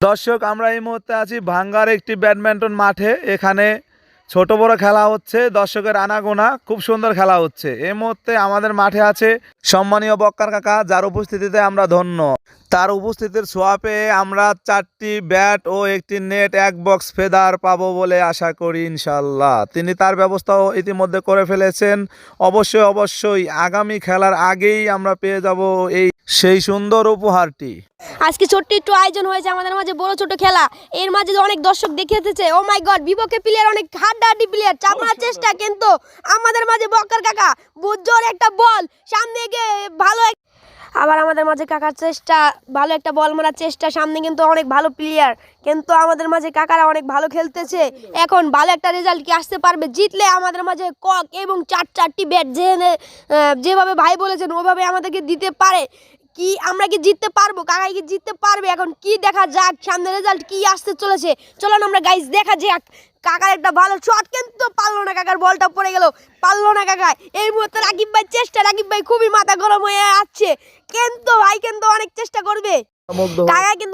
দর্শক, আমরা এই মুহূর্তে আছি ভাঙ্গার একটি ব্যাডমিন্টন মাঠে। এখানে ছোট বড় খেলা হচ্ছে, দর্শকের আনাগোনা, খুব সুন্দর খেলা হচ্ছে। এই মুহূর্তে আমাদের মাঠে আছে সম্মানীয় বক্কার কাকা, যার উপস্থিতিতে আমরা ধন্য। তার উপস্থিতির ছোঁয়া পেয়ে আমরা 4টি ব্যাট ও একটি নেট, এক বক্স ফেদার পাবো বলে আশা করি ইনশাল্লাহ। তিনি তার ব্যবস্থাও ইতিমধ্যে করে ফেলেছেন। অবশ্যই আগামী খেলার আগেই আমরা পেয়ে যাব সেই সুন্দর উপহারটি। আজকে ছোট্ট একটু আয়োজন হয়েছে আমাদের মাঝে, বড় ছোট খেলা। এর মাঝে অনেক দর্শক দেখেছে। ও মাই গড, বিপক্ষে প্লেয়ার অনেক হাড্ডাহাড্ডি প্লেয়ার, চাপানোর চেষ্টা, কিন্তু আমাদের মাঝে বক্কার কাকা বুঝজোর একটা বল সামনে গিয়ে ভালো আবার আমাদের মাঝে কাকার চেষ্টা, ভালো একটা বল মারার চেষ্টা, সামনে কিন্তু অনেক ভালো প্লেয়ার, কিন্তু আমাদের মাঝে কাকারা অনেক ভালো খেলতেছে। এখন ভালো একটা রেজাল্ট কি আসতে পারবে? জিতলে আমাদের মাঝে কক এবং চারটি ব্যাট যেভাবে ভাই বলেছেন ওইভাবে আমাদেরকে দিতে পারে। কি আমরা কি জিততে পারবো? কাকাই কি জিততে পারবে? এখন কি দেখা যাক সামনে রেজাল্ট কি আসতে চলেছে। চলুন আমরা গাইস দেখা যাক। কাকার একটা ভালো শট, কিন্তু পারলো না, কাকার বলটা পড়ে গেল, পারলো না কাকা। এই মুহূর্তে রাকিব ভাই চেষ্টা, রাকিব ভাই খুবই মাথা গরম হয়ে আসছে, কিন্তু ভাই কিন্তু অনেক চেষ্টা করবে। কাকা কিন্তু